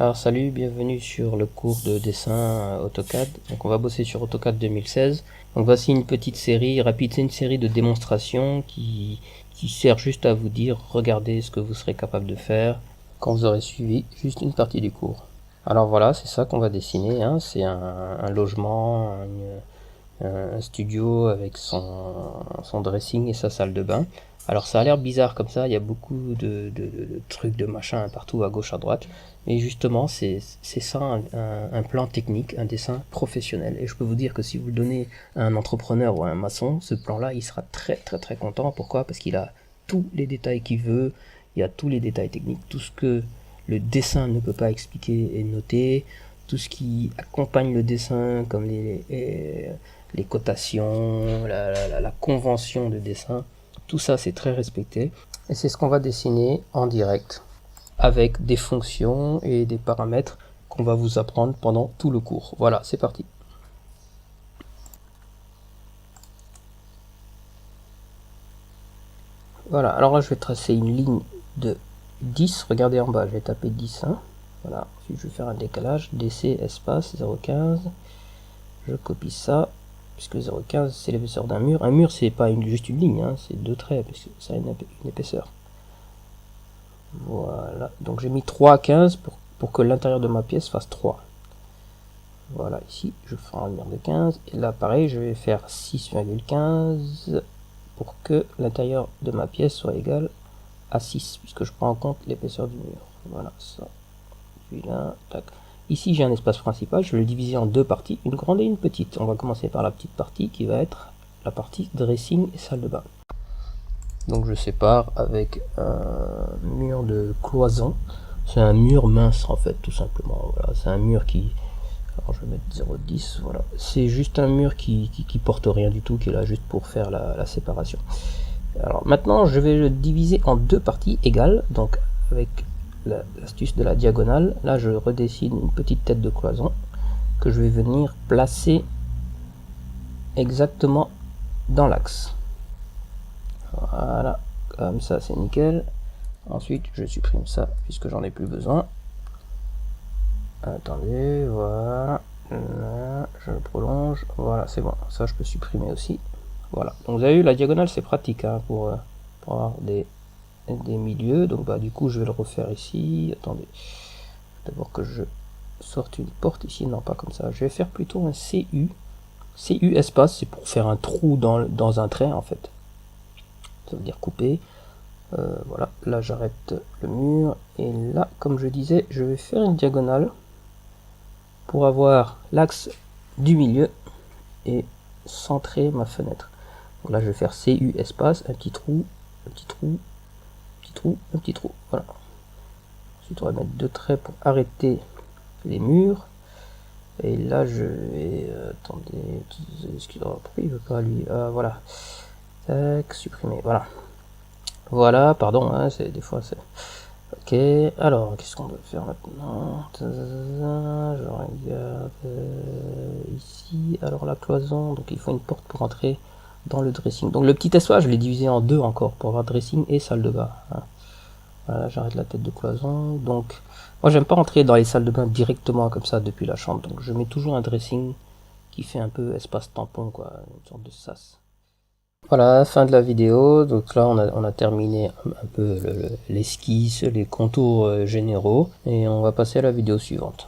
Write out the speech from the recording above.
Alors salut, bienvenue sur le cours de dessin AutoCAD. Donc on va bosser sur AutoCAD 2016. Donc voici une petite série rapide, c'est une série de démonstrations qui sert juste à vous dire, regardez ce que vous serez capable de faire quand vous aurez suivi juste une partie du cours. Alors voilà, c'est ça qu'on va dessiner, hein. C'est un logement, un studio avec son dressing et sa salle de bain. Alors ça a l'air bizarre comme ça, il y a beaucoup de trucs, de machins partout à gauche à droite, mais justement c'est ça un plan technique, un dessin professionnel. Et je peux vous dire que si vous le donnez à un entrepreneur ou à un maçon, ce plan là il sera très content. Pourquoi? Parce qu'il a tous les détails qu'il veut, il y a tous les détails techniques, tout ce que le dessin ne peut pas expliquer est noté, tout ce qui accompagne le dessin comme les cotations, la convention de dessin. Tout ça, c'est très respecté. Et c'est ce qu'on va dessiner en direct avec des fonctions et des paramètres qu'on va vous apprendre pendant tout le cours. Voilà, c'est parti. Voilà, alors là, je vais tracer une ligne de 10. Regardez en bas, je vais taper 10. Hein. Voilà, ensuite je vais faire un décalage. DC espace 0,15. Je copie ça. Puisque 0,15 c'est l'épaisseur d'un mur. Un mur c'est pas juste une ligne, hein, c'est deux traits, parce que ça a une épaisseur. Voilà, donc j'ai mis 3,15 pour que l'intérieur de ma pièce fasse 3. Voilà, ici je fais un lumière de 15, et là pareil je vais faire 6,15 pour que l'intérieur de ma pièce soit égal à 6, puisque je prends en compte l'épaisseur du mur. Voilà, ça, celui-là, tac. Ici j'ai un espace principal, je vais le diviser en deux parties, une grande et une petite. On va commencer par la petite partie qui va être la partie dressing et salle de bain. Donc je sépare avec un mur de cloison. C'est un mur mince en fait, tout simplement. Voilà, c'est un mur qui... Alors je vais mettre 0,10, voilà. C'est juste un mur qui porte rien du tout, qui est là juste pour faire la séparation. Alors maintenant je vais le diviser en deux parties égales, donc avec l'astuce de la diagonale. Là je redessine une petite tête de cloison que je vais venir placer exactement dans l'axe. Voilà, comme ça c'est nickel. Ensuite je supprime ça puisque j'en ai plus besoin. Attendez, voilà, là, je le prolonge, voilà, c'est bon, ça je peux supprimer aussi. Voilà, donc vous avez vu, la diagonale c'est pratique, hein, pour avoir des milieux. Donc bah du coup je vais le refaire ici. Attendez, d'abord que je sorte une porte ici, non pas comme ça, je vais faire plutôt un CU espace, c'est pour faire un trou dans un trait en fait, ça veut dire couper. Voilà, là j'arrête le mur, et là comme je disais je vais faire une diagonale pour avoir l'axe du milieu et centrer ma fenêtre. Donc là je vais faire CU espace, un petit trou, un petit trou, un petit trou, un petit trou, voilà. Ensuite on va mettre deux traits pour arrêter les murs, et là je vais, attendez, pourquoi il veut pas lui, voilà, tac, supprimer, voilà. Voilà, pardon, hein, c'est des fois c'est... Ok, alors qu'est-ce qu'on doit faire maintenant? Je regarde ici, alors la cloison, donc il faut une porte pour entrer dans le dressing. Donc le petit espace, je l'ai divisé en deux encore, pour avoir dressing et salle de bain. Hein. Voilà, j'arrête la tête de cloison. Donc, moi j'aime pas entrer dans les salles de bain directement comme ça depuis la chambre, donc je mets toujours un dressing qui fait un peu espace tampon, quoi, une sorte de sas. Voilà, fin de la vidéo. Donc là on a terminé un peu l'esquisse, les contours généraux, et on va passer à la vidéo suivante.